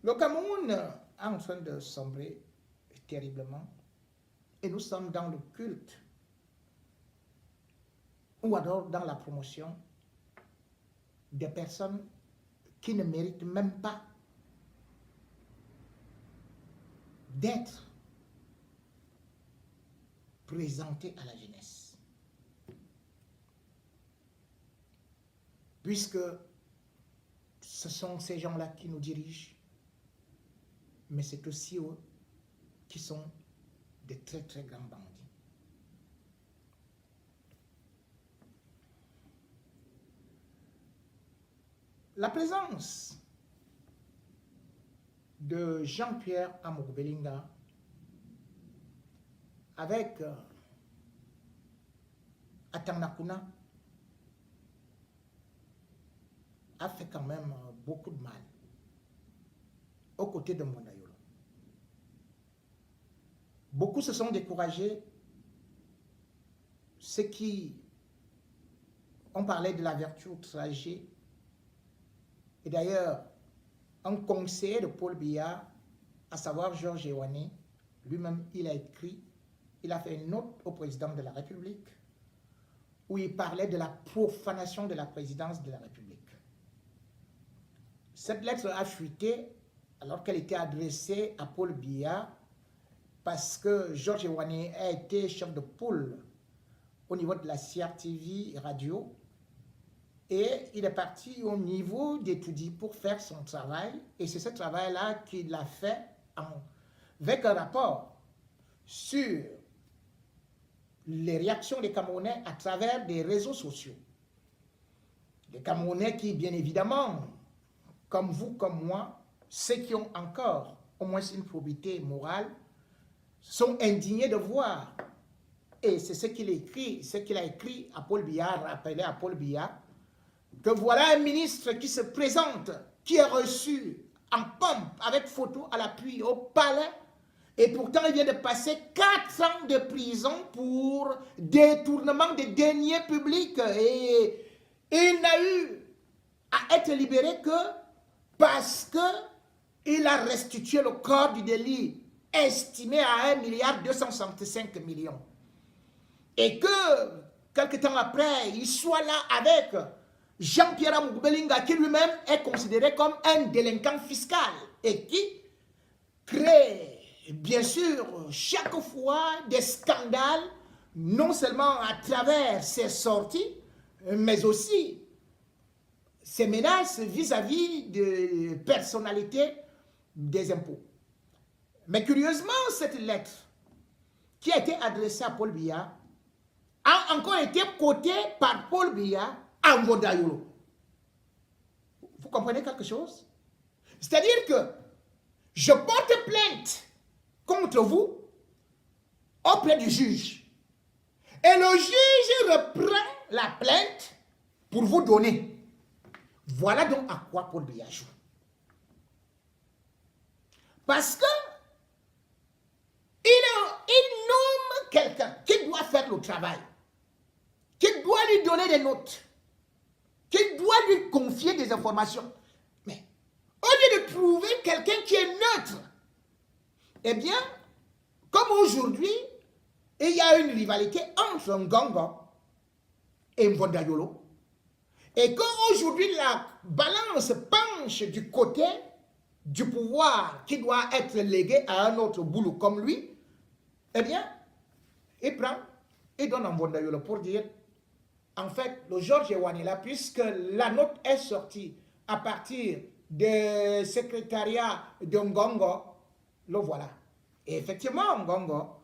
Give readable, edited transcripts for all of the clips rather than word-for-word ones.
Le Cameroun est en train de sombrer terriblement et nous sommes dans le culte ou alors dans la promotion des personnes qui ne méritent même pas d'être présentées à la jeunesse. Puisque ce sont ces gens-là qui nous dirigent, mais c'est aussi eux qui sont de très très grands bandits. La présence de Jean-Pierre Amour Belinga avec Atanakuna a fait quand même beaucoup de mal aux côtés de Mbonda Yolo. Beaucoup se sont découragés, ceux qui ont parlé de la vertu outragée. Et d'ailleurs, un conseiller de Paul Biya, à savoir Georges Ewane, lui-même, il a écrit, il a fait une note au président de la République où il parlait de la profanation de la présidence de la République. Cette lettre a fuité alors qu'elle était adressée à Paul Biya parce que Georges Ewane a été chef de pôle au niveau de la CRTV radio et il est parti au niveau d'étudier pour faire son travail et c'est ce travail-là qu'il a fait avec un rapport sur les réactions des Camerounais à travers des réseaux sociaux. Des Camerounais qui, bien évidemment, comme vous, comme moi, ceux qui ont encore au moins une probité morale, sont indignés de voir, et c'est ce qu'il a écrit à Paul Biya, rappelé à Paul Biya, que voilà un ministre qui se présente, qui est reçu en pompe avec photo à l'appui au palais, et pourtant il vient de passer 4 ans de prison pour détournement des deniers publics, et il n'a eu à être libéré que parce qu'il a restitué le corps du délit estimé à 1,265 milliard. Et que, quelque temps après, il soit là avec Jean-Pierre Amour Belinga, qui lui-même est considéré comme un délinquant fiscal et qui crée, bien sûr, chaque fois des scandales, non seulement à travers ses sorties, mais aussi ses menaces vis-à-vis de personnalités des impôts. Mais curieusement, cette lettre qui a été adressée à Paul Biya a encore été cotée par Paul Biya à Mbonda Yolo. Vous comprenez quelque chose? C'est-à-dire que je porte plainte contre vous auprès du juge. Et le juge reprend la plainte pour vous donner. Voilà donc à quoi Paul Biya joue. Parce que il nomme quelqu'un qui doit faire le travail, qui doit lui donner des notes, qui doit lui confier des informations. Mais au lieu de trouver quelqu'un qui est neutre, eh bien, comme aujourd'hui, il y a une rivalité entre Ngongo et Mbonda Yolo, et qu'aujourd'hui la balance penche du côté du pouvoir qui doit être légué à un autre boulot comme lui, eh bien, il prend, il donne à Mbonda Yolo pour dire, en fait, le Georges Ewane là, puisque la note est sortie à partir du secrétariat de Ngongo, le voilà. Et effectivement, Ngongo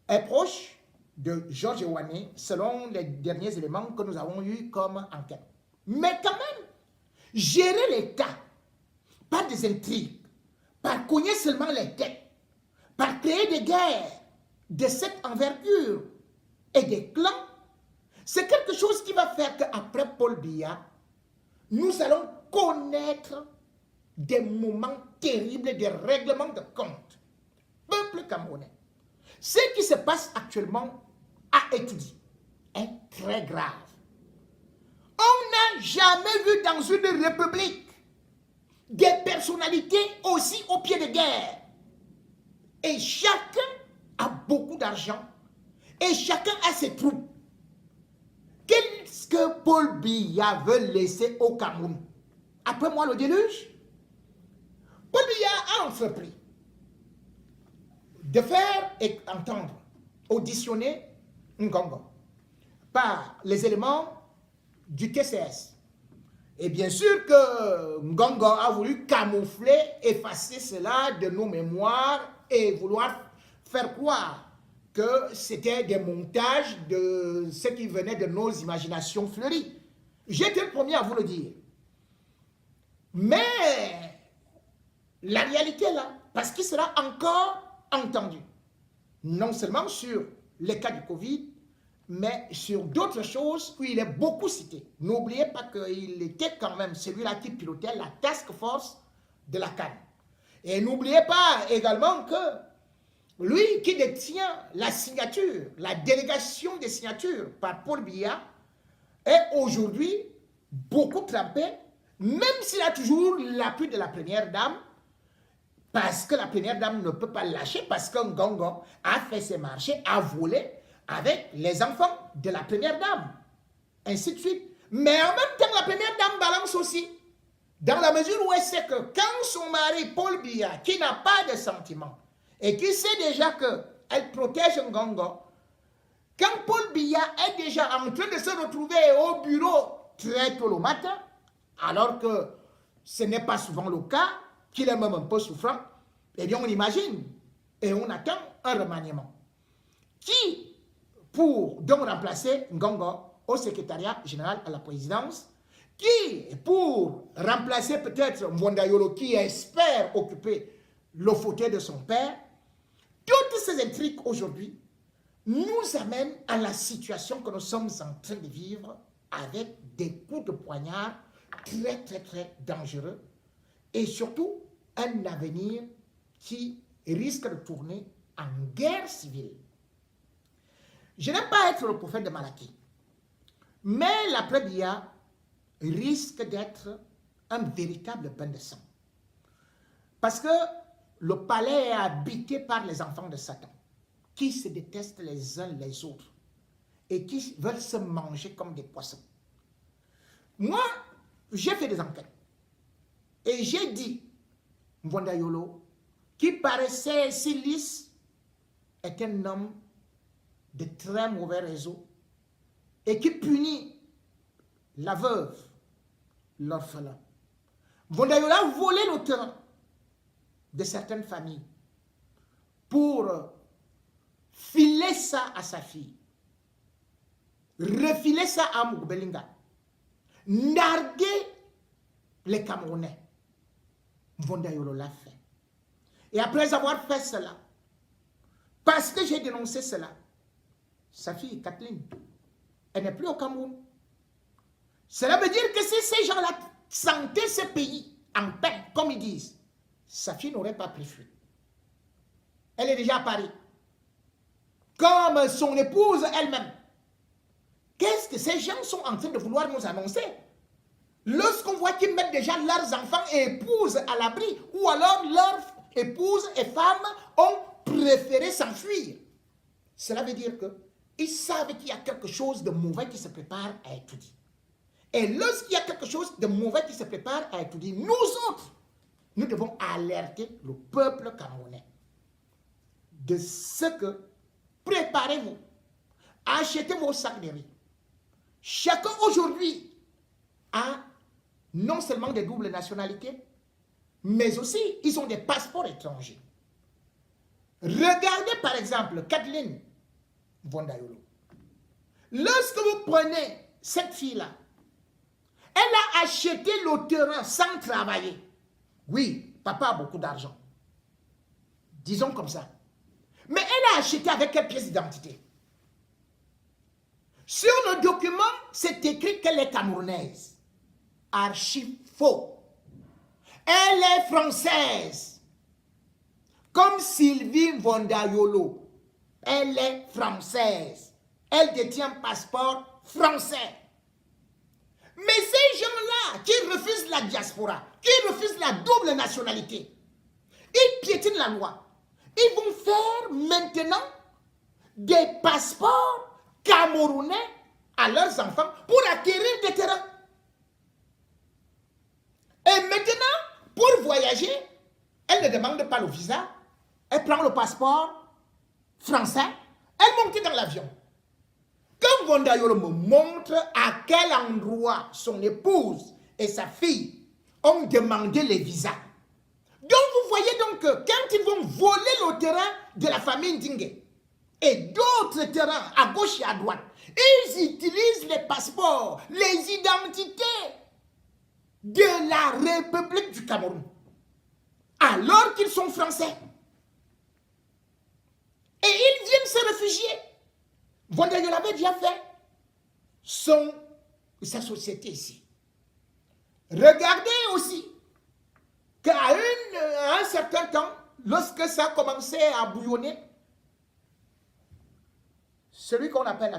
est proche de Georges Ewane selon les derniers éléments que nous avons eus comme enquête. Mais quand même, gérer l'État par des intrigues, par cogner seulement les têtes, par créer des guerres de cette envergure et des clans, c'est quelque chose qui va faire qu'après Paul Biya, nous allons connaître des moments terribles de règlement de compte. Peuple camerounais. Ce qui se passe actuellement à Étoudi est très grave. On n'a jamais vu dans une république des personnalités aussi au pied de guerre. Et chacun a beaucoup d'argent. Et chacun a ses troupes. Qu'est-ce que Paul Biya veut laisser au Cameroun? Après moi, le déluge? Paul Biya a entrepris de faire entendre, auditionner Ngongo par les éléments du TCS. Et bien sûr que Ngongo a voulu camoufler, effacer cela de nos mémoires et vouloir faire croire que c'était des montages de ce qui venait de nos imaginations fleuries. J'étais le premier à vous le dire. Mais la réalité est là, parce qu'il sera encore entendu. Non seulement sur les cas du Covid, mais sur d'autres choses où il est beaucoup cité. N'oubliez pas qu'il était quand même celui-là qui pilotait la task force de la CAN. Et n'oubliez pas également que lui qui détient la signature, la délégation des signatures par Paul Biya, est aujourd'hui beaucoup trempé, même s'il a toujours l'appui de la première dame, parce que la première dame ne peut pas lâcher, parce que Ngongo a fait ses marchés, a volé avec les enfants de la première dame, ainsi de suite. Mais en même temps, la première dame balance aussi, dans la mesure où elle sait que quand son mari, Paul Biya, qui n'a pas de sentiments, et qui sait déjà qu'elle protège Ngongo, quand Paul Biya est déjà en train de se retrouver au bureau très tôt le matin, alors que ce n'est pas souvent le cas, qu'il est même un peu souffrant, eh bien on imagine et on attend un remaniement. Qui, pour donc remplacer Ngongo au secrétariat général à la présidence, qui, pour remplacer peut-être Mwandayolo qui espère occuper le fauteuil de son père, toutes ces intrigues aujourd'hui nous amènent à la situation que nous sommes en train de vivre avec des coups de poignard très dangereux et surtout un avenir qui risque de tourner en guerre civile. Je n'aime pas être le prophète de Malaki, mais l'après-Biya risque d'être un véritable bain de sang. Parce que le palais est habité par les enfants de Satan, qui se détestent les uns les autres et qui veulent se manger comme des poissons. Moi, j'ai fait des enquêtes et j'ai dit, Mwandayolo, qui paraissait si lisse, est un homme de très mauvais réseau et qui punit la veuve, l'orphelin. Mwandayolo a volé le terrain de certaines familles pour filer ça à sa fille, refiler ça à Moubelinga, narguer les Camerounais. Mwandayolo l'a fait. Et après avoir fait cela, parce que j'ai dénoncé cela, sa fille Kathleen, elle n'est plus au Cameroun. Cela veut dire que si ces gens-là sentaient ce pays en paix, comme ils disent, sa fille n'aurait pas pris fuite. Elle est déjà à Paris. Comme son épouse elle-même. Qu'est-ce que ces gens sont en train de vouloir nous annoncer? Lorsqu'on voit qu'ils mettent déjà leurs enfants et épouses à l'abri, ou alors leurs épouses et femmes ont préféré s'enfuir, cela veut dire qu'ils savent qu'il y a quelque chose de mauvais qui se prépare à être dit. Et lorsqu'il y a quelque chose de mauvais qui se prépare à être dit, nous autres, nous devons alerter le peuple camerounais de ce que, préparez-vous, achetez vos sacs de riz. Chacun aujourd'hui a non seulement des doubles nationalités, mais aussi ils ont des passeports étrangers. Regardez par exemple Kathleen Mwandayolo. Lorsque vous prenez cette fille-là, elle a acheté le terrain sans travailler. Oui, papa a beaucoup d'argent. Disons comme ça. Mais elle a acheté avec quelle pièce d'identité? Sur le document, c'est écrit qu'elle est camerounaise. Archi faux. Elle est française. Comme Sylvie Mwandayolo. Elle est française. Elle détient un passeport français. Mais ces gens-là qui refusent la diaspora, qui refusent la double nationalité, ils piétinent la loi. Ils vont faire maintenant des passeports camerounais à leurs enfants pour acquérir des terrains. Et maintenant, pour voyager, elle ne demande pas le visa, elle prend le passeport français, elle monte dans l'avion. Quand Vondayolo me montre à quel endroit son épouse et sa fille ont demandé les visas. Donc vous voyez donc que quand ils vont voler le terrain de la famille Ndingue et d'autres terrains à gauche et à droite, ils utilisent les passeports, les identités de la République du Cameroun, alors qu'ils sont français. Et ils viennent se réfugier. Vondayol avait déjà fait sa société ici. Regardez aussi qu'à un certain temps, lorsque ça commençait à bouillonner, celui qu'on appelle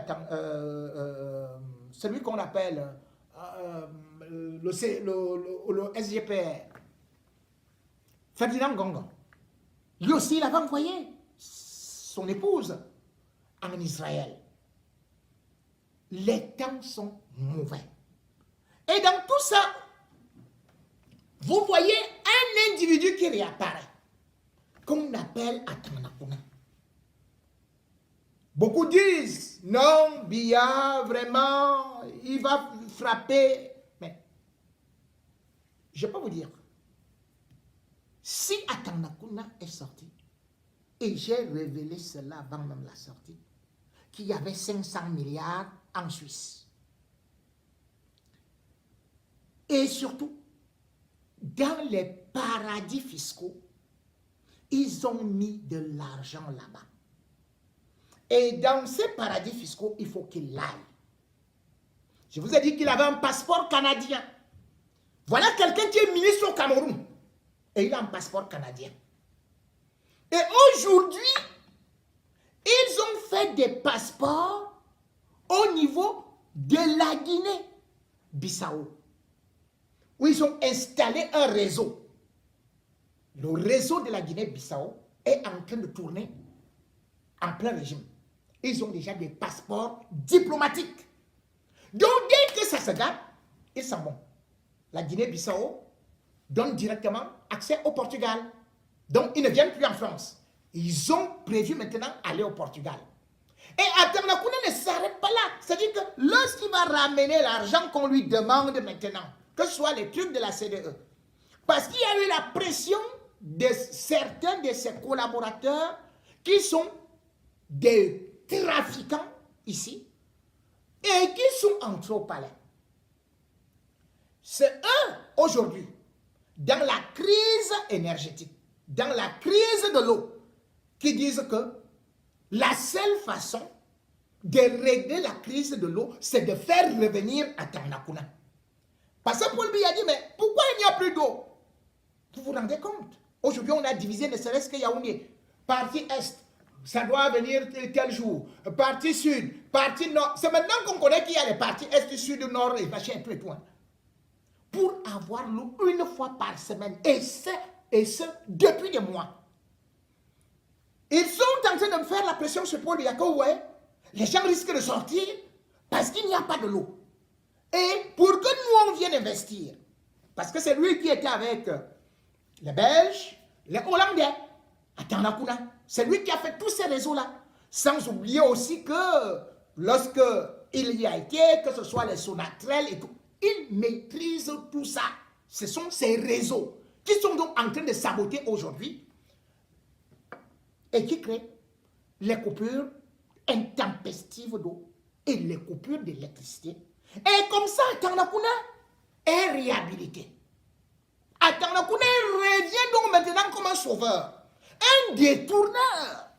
le SGPR, Ferdinand Gongo, lui aussi, il avait envoyé son épouse en Israël. Les temps sont mauvais. Et dans tout ça, vous voyez un individu qui réapparaît, qu'on appelle Atanakuna. Beaucoup disent, non, Biya, vraiment, il va frapper. Mais, je peux vous dire, si Atanakuna est sorti, et j'ai révélé cela avant même la sortie, qu'il y avait 500 milliards en Suisse. Et surtout, dans les paradis fiscaux, ils ont mis de l'argent là-bas. Et dans ces paradis fiscaux, il faut qu'il aille. Je vous ai dit qu'il avait un passeport canadien. Voilà quelqu'un qui est ministre au Cameroun. Et il a un passeport canadien. Et aujourd'hui, ils ont fait des passeports au niveau de la Guinée-Bissau, où ils ont installé un réseau. Le réseau de la Guinée-Bissau est en train de tourner en plein régime. Ils ont déjà des passeports diplomatiques. Donc, dès que ça se gâte, ils s'en vont. La Guinée-Bissau donne directement accès au Portugal. Donc, ils ne viennent plus en France. Ils ont prévu maintenant aller au Portugal. Et Atanakuna ne s'arrête pas là. C'est-à-dire que lorsqu'il va ramener l'argent qu'on lui demande maintenant, que ce soit les trucs de la CDE, parce qu'il y a eu la pression de certains de ses collaborateurs qui sont des trafiquants ici et qui sont entrés au palais. C'est eux, aujourd'hui, dans la crise énergétique, dans la crise de l'eau, qui disent que la seule façon de régler la crise de l'eau, c'est de faire revenir Atanakuna. Parce que Paul Biya dit, mais pourquoi il n'y a plus d'eau? Vous vous rendez compte? Aujourd'hui, on a divisé ne serait-ce que Yaoundé. Partie Est, ça doit venir tel jour. Partie Sud, partie Nord. C'est maintenant qu'on connaît qu'il y a les parties Est, Sud, Nord, et machin, tout et tout. Pour avoir l'eau une fois par semaine. Et ce, depuis des mois. Ils sont en train de me faire la pression sur Paul Biya. Ouais, les gens risquent de sortir parce qu'il n'y a pas de l'eau. Et pour que nous, on vienne investir, parce que c'est lui qui était avec les Belges, les Hollandais, à Tanakuna. C'est lui qui a fait tous ces réseaux-là. Sans oublier aussi que lorsque il y a été, que ce soit les Sonatrel et tout, il maîtrise tout ça. Ce sont ces réseaux qui sont donc en train de saboter aujourd'hui et qui créent les coupures intempestives d'eau et les coupures d'électricité. Et comme ça, Atanakuna est réhabilité. Atanakuna revient donc maintenant comme un sauveur, un détourneur.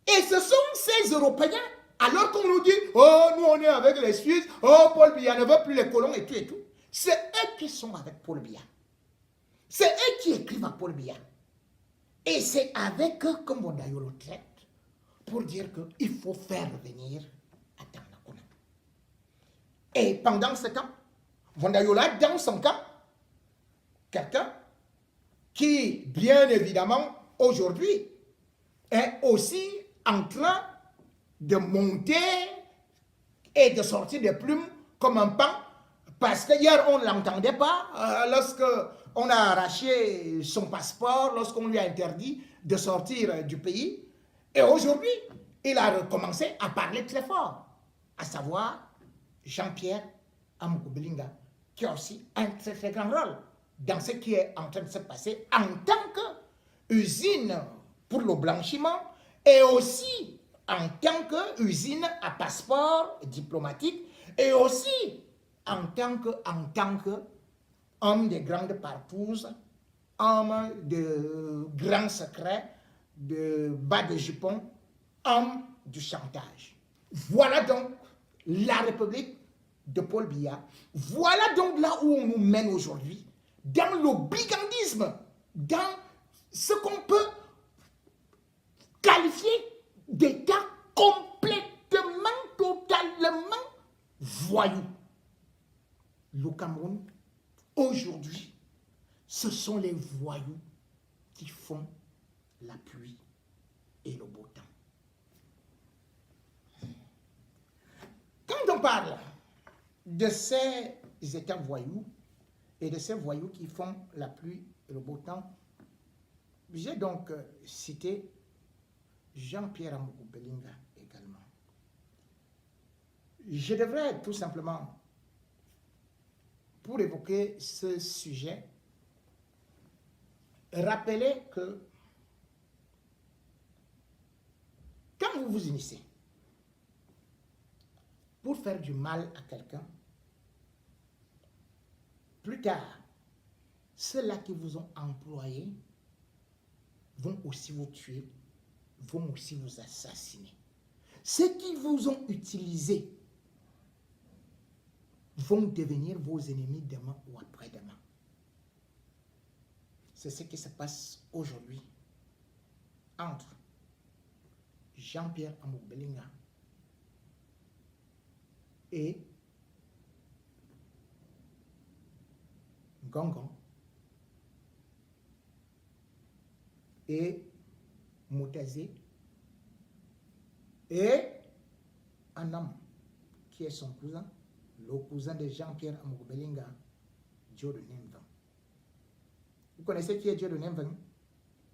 Et ce sont ces Européens, alors qu'on nous dit, oh, nous on est avec les Suisses, oh, Paul Biya ne veut plus les colons et tout et tout. C'est eux qui sont avec Paul Biya. C'est eux qui écrivent à Paul Biya. Et c'est avec eux que Vondayol traite pour dire qu'il faut faire revenir Atanakuna. Et pendant ce temps, Vondayola, dans son cas, quelqu'un qui, bien évidemment, aujourd'hui, est aussi en train de monter et de sortir des plumes comme un pan, parce que hier on ne l'entendait pas, lorsque on a arraché son passeport, lorsqu'on lui a interdit de sortir du pays, et aujourd'hui, il a recommencé à parler très fort, à savoir Jean-Pierre Amougou Belinga, qui a aussi un très très grand rôle dans ce qui est en train de se passer en tant qu'usine pour le blanchiment et aussi en tant qu'usine à passeport diplomatique et aussi en tant que homme de grandes partouzes, homme de grands secrets, de bas de jupon, homme du chantage. Voilà donc la République de Paul Biya. Voilà donc là où on nous mène aujourd'hui, dans le brigandisme, dans ce qu'on peut qualifier d'État complètement, totalement voyou. Le Cameroun, aujourd'hui, ce sont les voyous qui font la pluie et le beau temps. Quand on parle de ces États voyous et de ces voyous qui font la pluie et le beau temps, j'ai donc cité Jean-Pierre Amougou Belinga également. Je devrais tout simplement, pour évoquer ce sujet, rappeler que quand vous vous unissez pour faire du mal à quelqu'un, plus tard, ceux-là qui vous ont employé vont aussi vous tuer, vont aussi vous assassiner. Ceux qui vous ont utilisé vont devenir vos ennemis demain ou après-demain. C'est ce qui se passe aujourd'hui entre Jean-Pierre Amougou Belinga et Gongon et Moutazé et un homme qui est son cousin, le cousin de Jean-Pierre Amougou Belinga, Joe de Nemvan. Vous connaissez qui est Joe de Nemvan?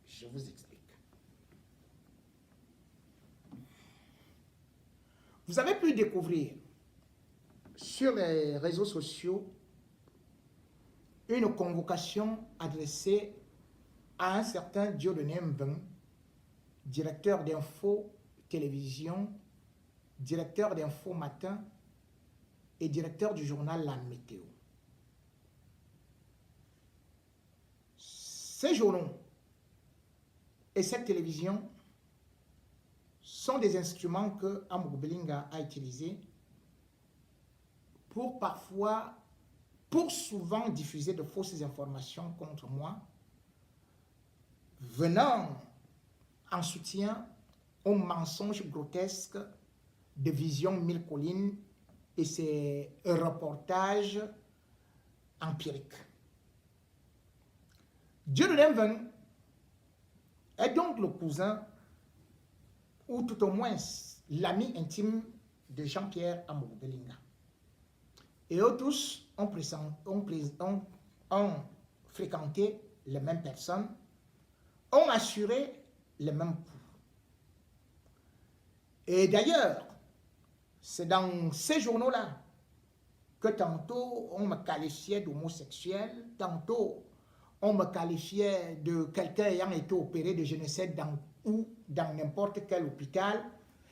Je vous explique. Vous avez pu découvrir sur les réseaux sociaux une convocation adressée à un certain Joe de Nemvan, directeur d'Info Télévision, directeur d'Info Matin et directeur du journal La Météo. Ces journaux et cette télévision sont des instruments que Amougou Belinga a utilisés pour souvent diffuser de fausses informations contre moi, venant en soutien aux mensonges grotesques de Vision Mille Collines et ses reportages empiriques. Joe de Nemvan est donc le cousin, ou tout au moins l'ami intime de Jean-Pierre Amougou Belinga. Et eux tous ont fréquenté les mêmes personnes, ont assuré les mêmes coups. Et d'ailleurs, c'est dans ces journaux-là que tantôt on me qualifiait d'homosexuel, tantôt on me qualifiait de quelqu'un ayant été opéré de je ne sais où, dans n'importe quel hôpital.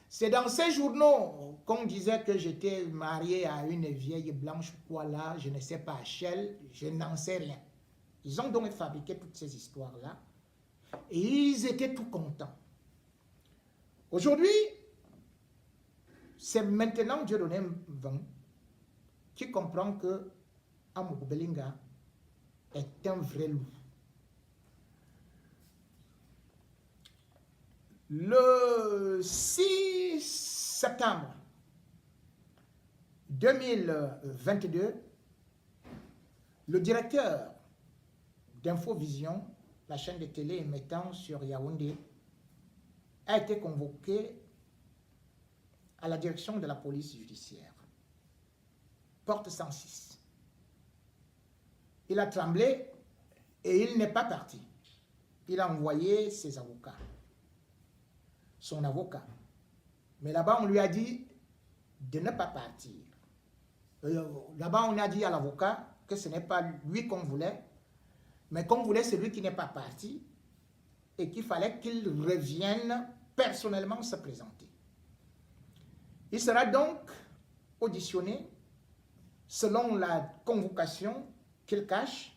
C'est dans ces journaux qu'on disait que j'étais marié à une vieille blanche, quoi là, je ne sais pas, Shell, je n'en sais rien. Ils ont donc fabriqué toutes ces histoires-là et ils étaient tout contents. Aujourd'hui, c'est maintenant Dieudonné Mvang qui comprend que Amougou Belinga est un vrai loup. Le 6 septembre 2022, le directeur d'Infovision, la chaîne de télé émettant sur Yaoundé, a été convoqué à la direction de la police judiciaire, porte 106. Il a tremblé et il n'est pas parti. Il a envoyé ses avocats, son avocat. Mais là-bas, on lui a dit de ne pas partir. Là-bas, on a dit à l'avocat que ce n'est pas lui qu'on voulait, mais qu'on voulait celui qui n'est pas parti et qu'il fallait qu'il revienne personnellement se présenter. Il sera donc auditionné selon la convocation qu'il cache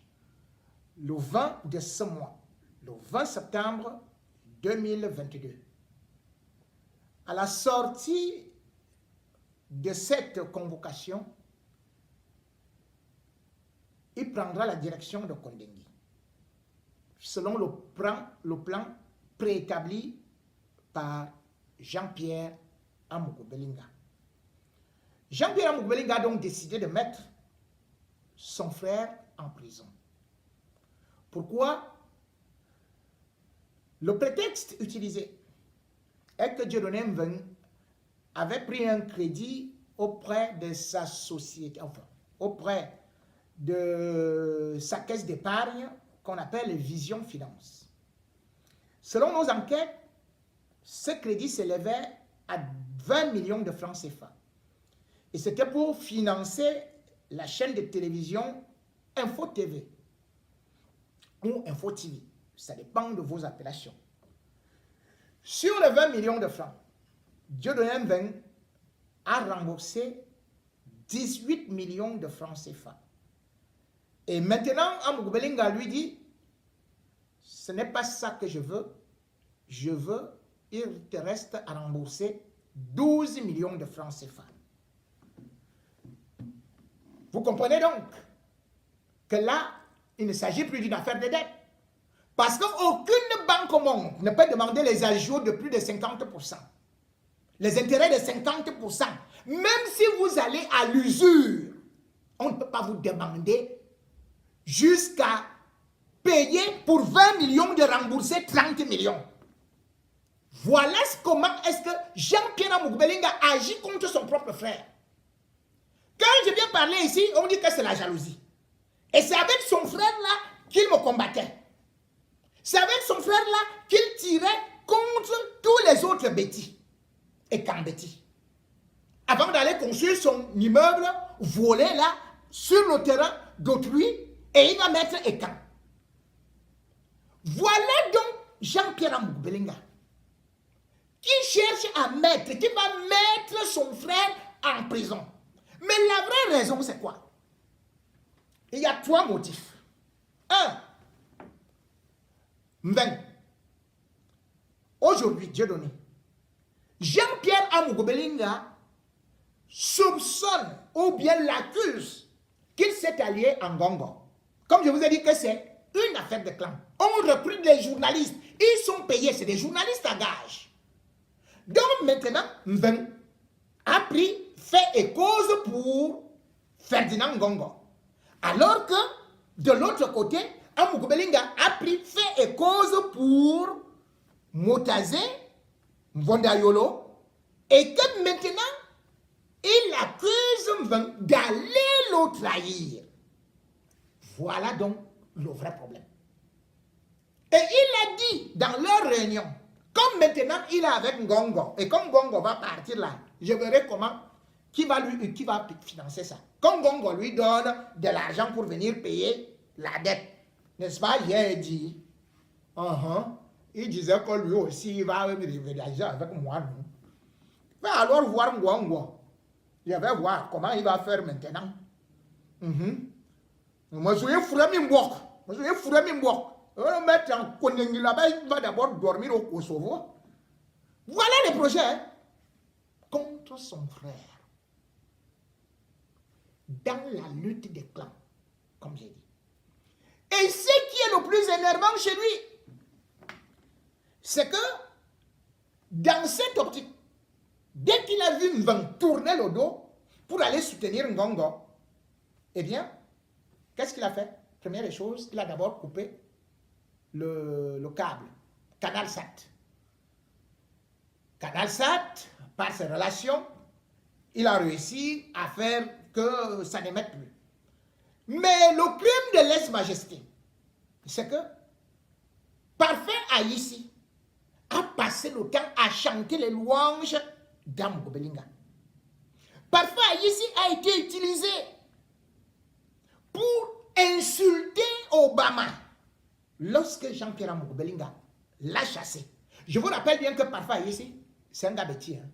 le 20 de ce mois, le 20 septembre 2022. À la sortie de cette convocation, il prendra la direction de Kondengui, selon le plan préétabli par Jean-Pierre Amougou-Belinga. Jean-Pierre Amougou-Belinga a donc décidé de mettre son frère en prison. Pourquoi? Le prétexte utilisé est que Dieudonné Mveng avait pris un crédit auprès de sa société, enfin, auprès de sa caisse d'épargne qu'on appelle Vision Finance. Selon nos enquêtes, ce crédit s'élevait à 20 millions de francs CFA. Et c'était pour financer la chaîne de télévision Info TV ou Info TV. Ça dépend de vos appellations. Sur les 20 millions de francs, Dieudonné Mveng a remboursé 18 millions de francs CFA. Et maintenant, Amougou-Belinga lui dit, ce n'est pas ça que je veux, il te reste à rembourser 12 millions de francs CFA. Vous comprenez donc que là, il ne s'agit plus d'une affaire de dette. Parce qu'aucune banque au monde ne peut demander les ajouts de plus de 50%. Les intérêts de 50%. Même si vous allez à l'usure, on ne peut pas vous demander jusqu'à payer pour 20 millions de rembourser 30 millions. Voilà comment est-ce que Jean-Pierre Amougou-Belinga agit contre son propre frère. Quand je viens parler ici, on dit que c'est la jalousie. Et c'est avec son frère-là qu'il me combattait. C'est avec son frère-là qu'il tirait contre tous les autres bêtis et cambétis. Avant d'aller construire son immeuble volé là, sur le terrain d'autrui, et il va mettre écan. Voilà donc Jean-Pierre Amougou-Belinga qui cherche à mettre, qui va mettre son frère en prison. Mais la vraie raison, c'est quoi? Il y a 3 motifs. 1. Mveng. Aujourd'hui, Dieudonné, Jean-Pierre Amougou-Belinga soupçonne ou bien l'accuse qu'il s'est allié en Ngongo. Comme je vous ai dit que c'est une affaire de clan. On recrute des journalistes. Ils sont payés, c'est des journalistes à gage. Donc maintenant, Mveng a pris fait et cause pour Ferdinand Ngongo. Alors que, de l'autre côté, Amougou-Belinga a pris fait et cause pour Motazé, Mvondayolo, et que maintenant, il accuse Mveng d'aller le trahir. Voilà donc le vrai problème. Et il a dit dans leur réunion, comme maintenant il est avec Ngongo, et comme Ngongo va partir là, je verrai comment, qui va financer ça. Comme Ngongo lui donne de l'argent pour venir payer la dette, n'est-ce pas? J'ai dit, il disait que lui aussi il va revenir avec moi. Il va alors voir Ngongo. Je vais voir comment il va faire maintenant. Moi, je vais fourrer mes mbok. Moi, je vais fourrer mes mbok. On va mettre en Kondengui là-bas, il va d'abord dormir au Kosovo. Voilà les projets contre son frère. Dans la lutte des clans, comme j'ai dit. Et ce qui est le plus énervant chez lui, c'est que dans cette optique, dès qu'il a vu Mveng tourner le dos, pour aller soutenir Ngongo, eh bien, qu'est-ce qu'il a fait? Première des choses, il a d'abord coupé le câble, Canal Sat. Canal Sat, par ses relations, il a réussi à faire que ça n'émette plus. Mais le crime de lèse-majesté, c'est que Parfait Aïssi a passé le temps à chanter les louanges d'Amougou Bellinga. Parfait Aïssi a été utilisé pour insulter Obama lorsque Jean-Pierre Amougou Bellinga l'a chassé. Je vous rappelle bien que Parfait Aïssi, c'est un gars bêtis. Hein?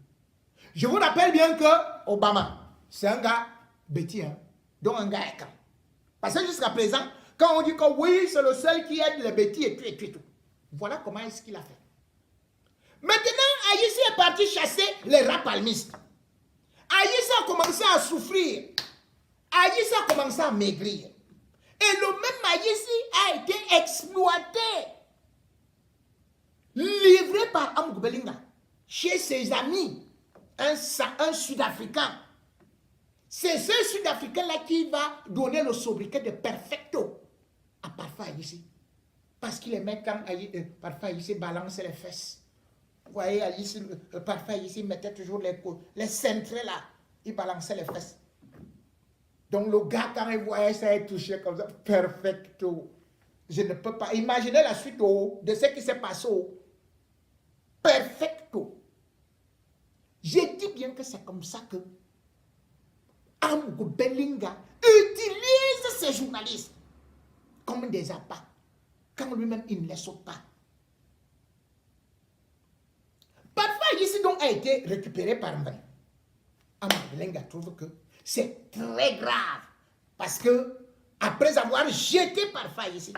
Je vous rappelle bien que Obama, c'est un gars bêtis. Hein? Donc un gars écran. Parce que jusqu'à présent, quand on dit que oui, c'est le seul qui aide les bêtis et tout. Voilà comment est-ce qu'il a fait. Maintenant, Aïssi est parti chasser les rapalmistes. Aïssi a commencé à souffrir. Aïssi a commencé à maigrir. Et le même Aïssi a été exploité, livré par Amougou Bellinga chez ses amis, un Sud-Africain. C'est ce Sud-Africain-là qui va donner le sobriquet de perfecto à Parfait Aïssi. Parce qu'il aimait quand Parfait Aïssi balançait les fesses. Vous voyez, Parfait Aïssi mettait toujours les cintrés là. Il balançait les fesses. Donc le gars, quand il voyait ça, il touchait comme ça. Perfecto. Je ne peux pas imaginer la suite de ce qui s'est passé. Perfecto. J'ai dit bien que c'est comme ça que Amougou Bellinga utilise ces journalistes comme des appâts, quand lui-même il ne les saute pas. Parfois, ici donc a été récupéré par Mbaye. Amougou Bellinga trouve que c'est très grave, parce que après avoir jeté Parfait ici,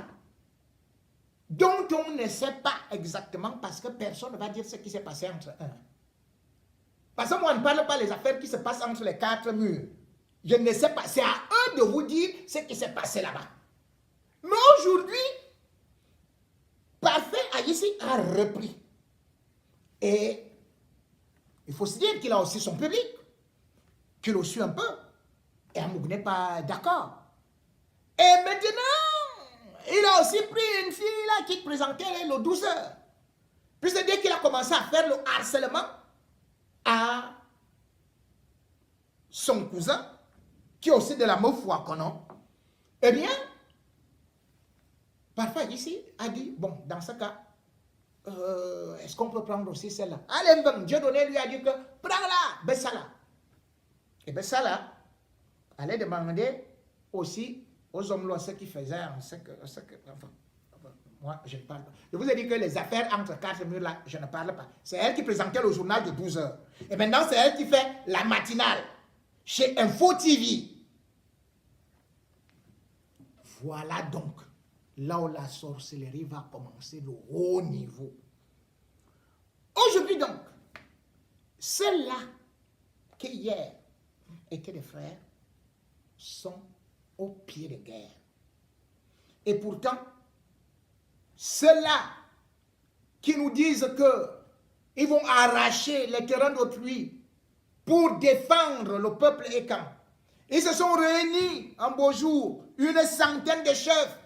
dont on ne sait pas exactement, parce que personne ne va dire ce qui s'est passé entre eux. Parce que moi, on ne parle pas des affaires qui se passent entre les quatre murs. Je ne sais pas. C'est à eux de vous dire ce qui s'est passé là-bas. Mais aujourd'hui, Parfait Aïssi a repris. Et il faut se dire qu'il a aussi son public, qu'il le suit un peu. Et Amougou n'est pas d'accord. Et maintenant, il a aussi pris une fille là qui présentait le 12h. Puis c'est dès qu'il a commencé à faire le harcèlement à son cousin, qui est aussi de la même foi qu'on a, eh bien, Parfait ici a dit, bon, dans ce cas, est-ce qu'on peut prendre aussi celle-là? Allez, Dieu donné lui a dit que, prends-la, Bessala. Et Bessala allait demander aussi aux hommes là ce qu'ils faisaient, enfin, moi, je ne parle pas. Je vous ai dit que les affaires entre quatre murs là, je ne parle pas. C'est elle qui présentait le journal de 12h. Et maintenant, c'est elle qui fait la matinale chez Info TV. Voilà donc là où la sorcellerie va commencer, le haut niveau. Aujourd'hui donc, ceux-là qui hier étaient des frères sont au pied de guerre. Et pourtant, ceux-là qui nous disent qu'ils vont arracher les terrains d'autrui pour défendre le peuple écan, ils se sont réunis un beau jour, une centaine de chefs,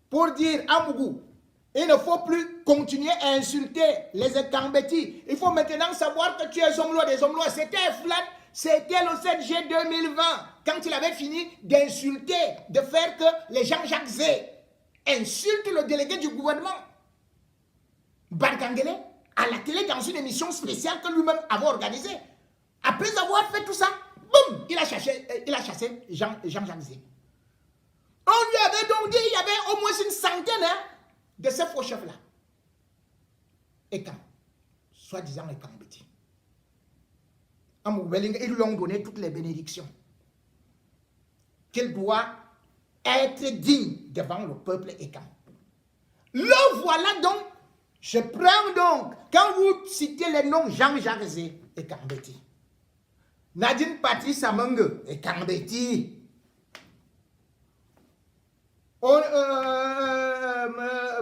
pour dire à Amougou, il ne faut plus continuer à insulter les Ekambeti. Il faut maintenant savoir que tu es Zomlois des Zomlois. C'était Flat, c'était le 7G 2020, quand il avait fini d'insulter, de faire que les Jean-Jacques Zé insultent le délégué du gouvernement, Barkangele, à la télé dans une émission spéciale que lui-même avait organisée. Après avoir fait tout ça, boum, il a chassé Jean-Jacques Zé. On lui avait donc dit qu'il y avait au moins une centaine de ces faux chefs-là. Et quand, soi-disant les Kambeti, Amougou Bellinga, ils lui ont donné toutes les bénédictions qu'il doit être digne devant le peuple écan. Le voilà donc, je prends donc, quand vous citez les noms Jean-Jacques Zé et Kambeti, Nadine Patrice Amangue et Kambeti,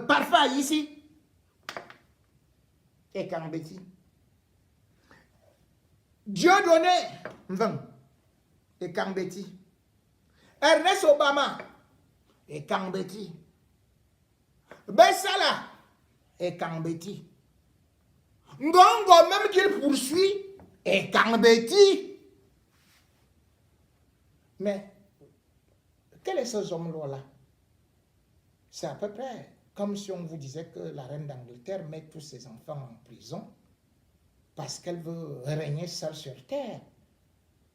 Parfait ici et Kambeti. Dieu donné, et Kambeti. Ernest Obama et Kambeti. Bessala et Kambeti. Ngongo, même qu'il poursuit, et Kambeti. Mais, quels sont ces hommes-là? C'est à peu près comme si on vous disait que la reine d'Angleterre met tous ses enfants en prison parce qu'elle veut régner seule sur terre.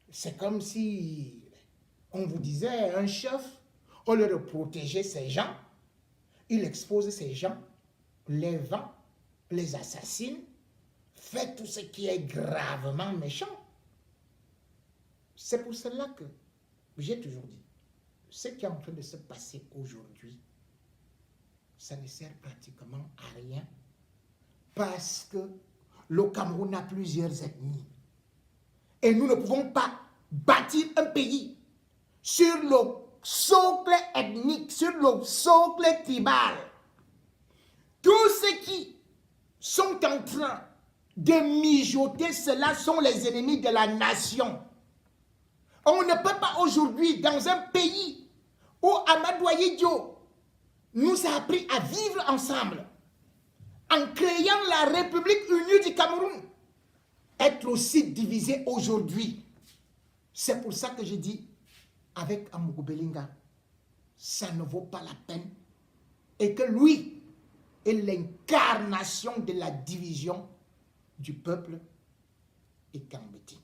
C'est comme si on vous disait un chef, au lieu de protéger ses gens, il expose ses gens, les vend, les assassine, fait tout ce qui est gravement méchant. C'est pour cela que j'ai toujours dit, ce qui est en train de se passer aujourd'hui, ça ne sert pratiquement à rien parce que le Cameroun a plusieurs ethnies. Et nous ne pouvons pas bâtir un pays sur le socle ethnique, sur le socle tribal. Tous ceux qui sont en train de mijoter cela sont les ennemis de la nation. On ne peut pas aujourd'hui, dans un pays où Amadou Ahidjo nous a appris à vivre ensemble, en créant la République unie du Cameroun, être aussi divisé aujourd'hui. C'est pour ça que je dis, avec Amougou Belinga, ça ne vaut pas la peine. Et que lui est l'incarnation de la division du peuple et Kambeti.